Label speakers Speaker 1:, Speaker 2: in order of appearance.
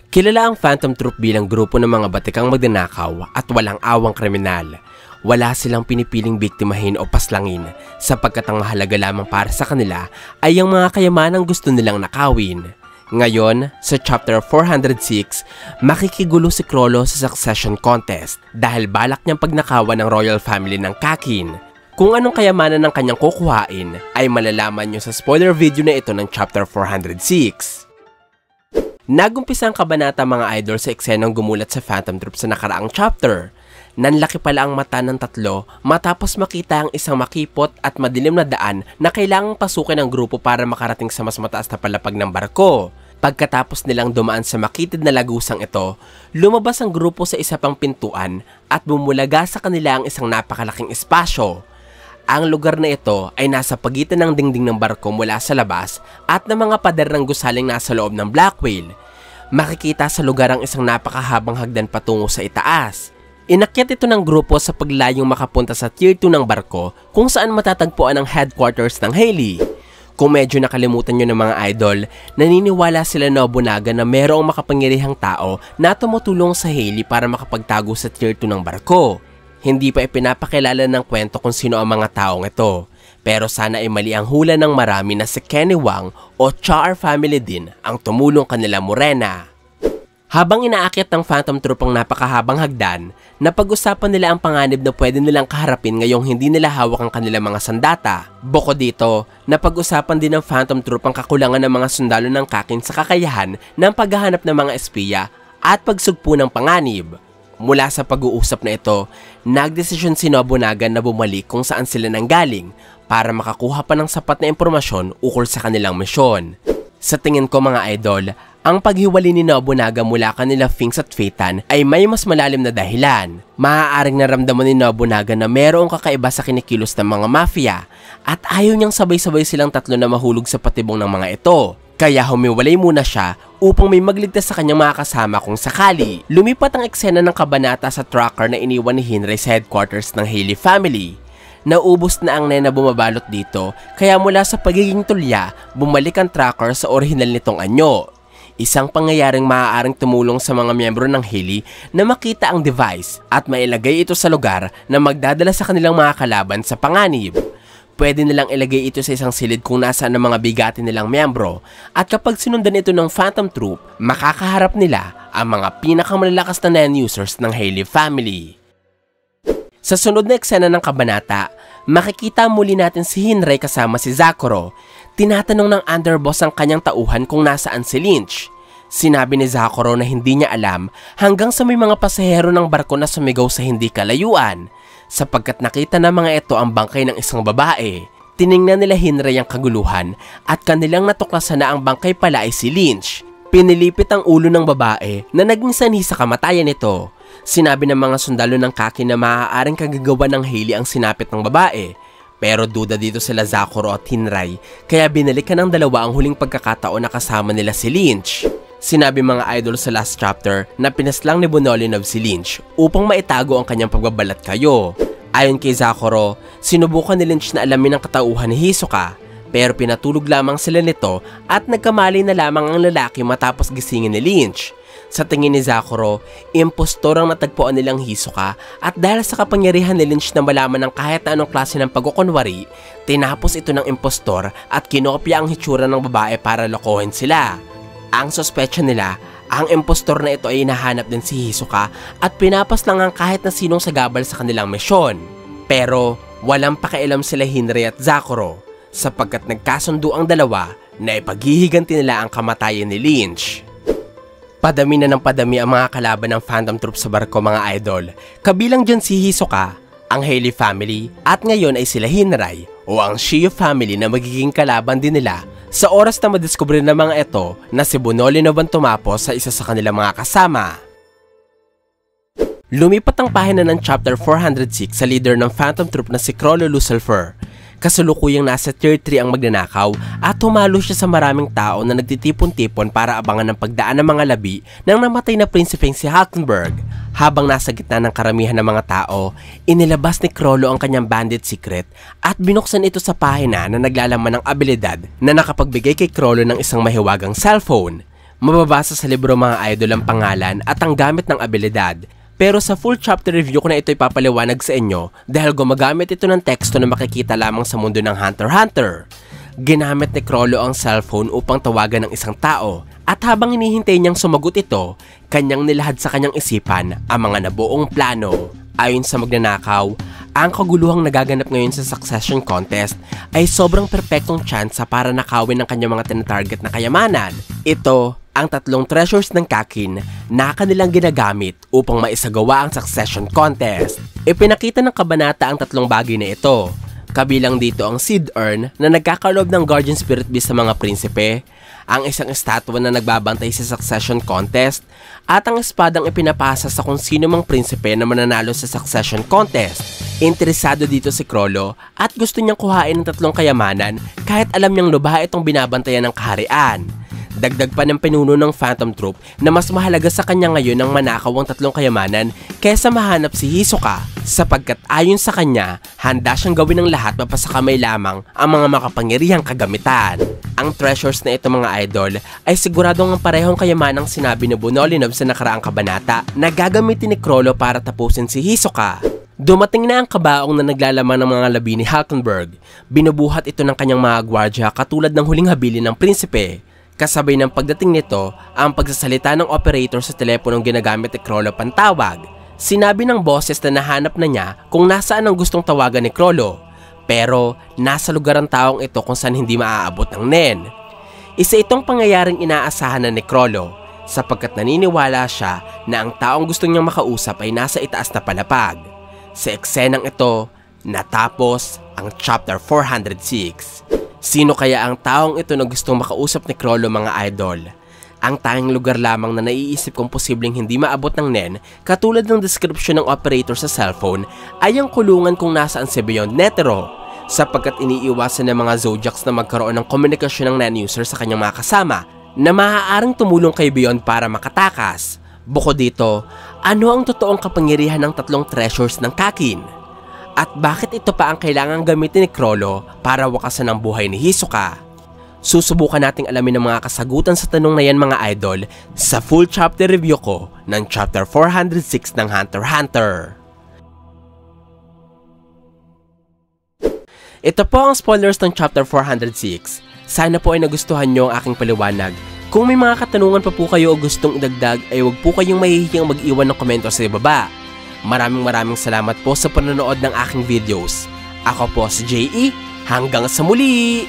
Speaker 1: Kilala ang Phantom Troop bilang grupo ng mga batikang magnanakaw at walang awang kriminal. Wala silang pinipiling biktimahin o paslangin sapagkat ang mahalaga lamang para sa kanila ay ang mga kayamanang gusto nilang nakawin. Ngayon, sa Chapter 406, makikigulo si Chrollo sa succession contest dahil balak niyang pagnakawan ng royal family ng Kakin. Kung anong kayamanan ng kanyang kukuhain ay malalaman niyo sa spoiler video na ito ng Chapter 406. Nagumpisa ang kabanata mga idol sa eksenang gumulat sa Phantom Troop sa nakaraang chapter. Nanlaki pala ang mata ng tatlo matapos makita ang isang makipot at madilim na daan na kailangang pasukin ng grupo para makarating sa mas mataas na palapag ng barko. Pagkatapos nilang dumaan sa makitid na lagusang ito, lumabas ang grupo sa isa pang pintuan at bumulaga sa kanila ang isang napakalaking espasyo. Ang lugar na ito ay nasa pagitan ng dingding ng barko mula sa labas at ng mga pader ng gusaling nasa loob ng Black Whale. Makikita sa lugar ang isang napakahabang hagdan patungo sa itaas. Inakyat ito ng grupo sa paglayong makapunta sa Tier 2 ng barko kung saan matatagpuan ang headquarters ng Hailey. Kung medyo nakalimutan nyo ng mga idol, naniniwala sila Nobunaga na mayroong makapangyarihang tao na tumutulong sa Hailey para makapagtago sa Tier 2 ng barko. Hindi pa ipinapakilala ng kwento kung sino ang mga taong ito. Pero sana ay mali ang hula ng marami na si Kenny Wang o Char family din ang tumulong kanila Morena. Habang inaakyat ng Phantom Troop ang napakahabang hagdan, napag-usapan nila ang panganib na pwede nilang kaharapin ngayong hindi nila hawak ang kanilang mga sandata. Bukod dito, napag-usapan din ng Phantom Troop ang kakulangan ng mga sundalo ng Kakin sa kakayahan ng paghahanap ng mga espiya at pagsugpo ng panganib. Mula sa pag-uusap na ito, nagdesisyon si Nobunaga na bumalik kung saan sila nanggaling para makakuha pa ng sapat na impormasyon ukol sa kanilang misyon. Sa tingin ko mga idol, ang paghiwalay ni Nobunaga mula kanila Finks at Phaeton ay may mas malalim na dahilan. Maaaring naramdaman ni Nobunaga na mayroong kakaiba sa kinikilos ng mga mafia at ayaw niyang sabay-sabay silang tatlo na mahulog sa patibong ng mga ito. Kaya humiwalay muna siya upang may magligtas sa kanyang mga kasama kung sakali. Lumipat ang eksena ng kabanata sa tracker na iniwan ni Henry sa headquarters ng Hailey family. Naubos na ang nena bumabalot dito kaya mula sa pagiging tulya, bumalik ang tracker sa orihinal nitong anyo. Isang pangyayaring maaaring tumulong sa mga miyembro ng Hailey na makita ang device at mailagay ito sa lugar na magdadala sa kanilang mga kalaban sa panganib. Pwede nilang ilagay ito sa isang silid kung nasaan ang mga bigati nilang miyembro at kapag sinundan ito ng Phantom Troop, makakaharap nila ang mga pinakamalalakas na non-users ng Hailey family. Sa sunod na eksena ng kabanata, makikita muli natin si Henry kasama si Zakuro. Tinatanong ng underboss ang kanyang tauhan kung nasaan si Lynch. Sinabi ni Zakuro na hindi niya alam hanggang sa may mga pasahero ng barko na sumigaw sa hindi kalayuan. Sapagkat nakita ng mga ito ang bangkay ng isang babae, tiningnan nila Henry ang kaguluhan at kanilang natuklasan na ang bangkay pala ay si Lynch. Pinilipit ang ulo ng babae na naging sanhi sa kamatayan nito. Sinabi ng mga sundalo ng Kakin na maaaring kagagawa ng Hailey ang sinapit ng babae. Pero duda dito sila Zakuro at Henry kaya binalikan ng dalawa ang huling pagkakataon na kasama nila si Lynch. Sinabi mga idol sa last chapter na pinaslang ni Bonolinov si Lynch upang maitago ang kanyang pagbabalat kayo. Ayon kay Zakuro, sinubukan ni Lynch na alamin ang katauhan ni Hisoka pero pinatulog lamang sila nito at nagkamali na lamang ang lalaki matapos gisingin ni Lynch. Sa tingin ni Zakuro, impostor ang natagpuan nilang Hisoka at dahil sa kapangyarihan ni Lynch na malaman ng kahit anong klase ng pagkukunwari, tinapos ito ng impostor at kinopya ang hitsura ng babae para lokohin sila. Ang suspetsya nila, ang impostor na ito ay hinahanap din si Hisoka at pinapaslang ang kahit na sinong sagabal sa kanilang misyon. Pero walang pakialam sila Henry at Zakuro sapagkat nagkasundo ang dalawa na ipaghihiganti nila ang kamatayan ni Lynch. Padami na ng padami ang mga kalaban ng Phantom Troop sa barko mga idol. Kabilang dyan si Hisoka, ang Hailey family at ngayon ay sila Henry o ang Shio family na magiging kalaban din nila sa oras na madiskubre ng mga ito na si Bonolinov ang tumapos sa isa sa kanilang mga kasama. Lumipat ang pahina ng Chapter 406 sa leader ng Phantom Troop na si Chrollo Lucifer. Kasalukuyang nasa Tier 3 ang magnanakaw at humalo siya sa maraming tao na nagtitipon-tipon para abangan ng pagdaan ng mga labi ng namatay na prinsipeng si Halkenberg. Habang nasa gitna ng karamihan ng mga tao, inilabas ni Chrollo ang kanyang bandit secret at binuksan ito sa pahina na naglalaman ng abilidad na nakapagbigay kay Chrollo ng isang mahiwagang cellphone. Mababasa sa libro mga idol ang pangalan at ang gamit ng abilidad. Pero sa full chapter review ko na ito ipapaliwanag sa inyo dahil gumagamit ito ng teksto na makikita lamang sa mundo ng Hunter x Hunter. Ginamit ni Chrollo ang cellphone upang tawagan ng isang tao at habang hinihintay niyang sumagot ito, kanyang nilahad sa kanyang isipan ang mga nabuong plano. Ayon sa magnanakaw, ang kaguluhang nagaganap ngayon sa Succession Contest ay sobrang perpektong tsansa para nakawin ang kanyang mga tinatarget na kayamanan. Ito ang 3 treasures ng Kakin na kanilang ginagamit upang maisagawa ang Succession Contest. Ipinakita ng kabanata ang 3 bagay na ito. Kabilang dito ang Seed Urn na nagkakaloob ng Guardian Spirit Beast sa mga prinsipe, ang isang estatwa na nagbabantay sa Succession Contest, at ang espadang ipinapasa sa kung sino mang prinsipe na mananalo sa Succession Contest. Interesado dito si Chrollo at gusto niyang kuhain ng 3 kayamanan kahit alam niyang lubha itong binabantayan ng kaharian. Dagdag pa ng pinuno ng Phantom Troop na mas mahalaga sa kanya ngayon ang manakaw ang 3 kayamanan kaysa mahanap si Hisoka sapagkat ayon sa kanya, handa siyang gawin ng lahat mapasakamay lamang ang mga makapangyarihang kagamitan. Ang treasures na ito mga idol ay siguradong ang parehong kayamanang sinabi ni Bunolinov sa nakaraang kabanata na gagamitin ni Chrollo para tapusin si Hisoka. Dumating na ang kabaong na naglalaman ng mga labi ni Hulkenberg. Binubuhat ito ng kanyang mga gwardya katulad ng huling habilin ng prinsipe. Kasabay ng pagdating nito, ang pagsasalita ng operator sa teleponong ginagamit ni Chrollo pantawag. Sinabi ng boses na nahanap na niya kung nasaan ang gustong tawagan ni Chrollo. Pero nasa lugar ang taong ito kung saan hindi maaabot ng Nen. Isa itong pangyayaring inaasahan na ni Chrollo sapagkat naniniwala siya na ang taong gusto niyang makausap ay nasa itaas na palapag. Sa eksenang ito, natapos ang chapter 406. Sino kaya ang taong ito na gustong makausap ni Chrollo mga idol? Ang tanging lugar lamang na naiisip kong posibleng hindi maabot ng Nen, katulad ng description ng operator sa cellphone, ay ang kulungan kung nasaan si Beyond Netero, sapagkat iniiwasan ng mga Zodiacs na magkaroon ng komunikasyon ng Nen user sa kanyang mga kasama na maaaring tumulong kay Beyond para makatakas. Bukod dito, ano ang totoong kapangyarihan ng 3 treasures ng Kakin? At bakit ito pa ang kailangang gamitin ni Chrollo para wakasan ang buhay ni Hisoka? Susubukan nating alamin ang mga kasagutan sa tanong na yan mga idol sa full chapter review ko ng chapter 406 ng Hunter x Hunter. Ito po ang spoilers ng chapter 406. Sana po ay nagustuhan nyo ang aking paliwanag. Kung may mga katanungan pa po kayo o gustong idagdag ay huwag po kayong mahihiyang mag-iwan ng komento sa ibaba. Maraming salamat po sa panonood ng aking videos. Ako po si JE, hanggang sa muli!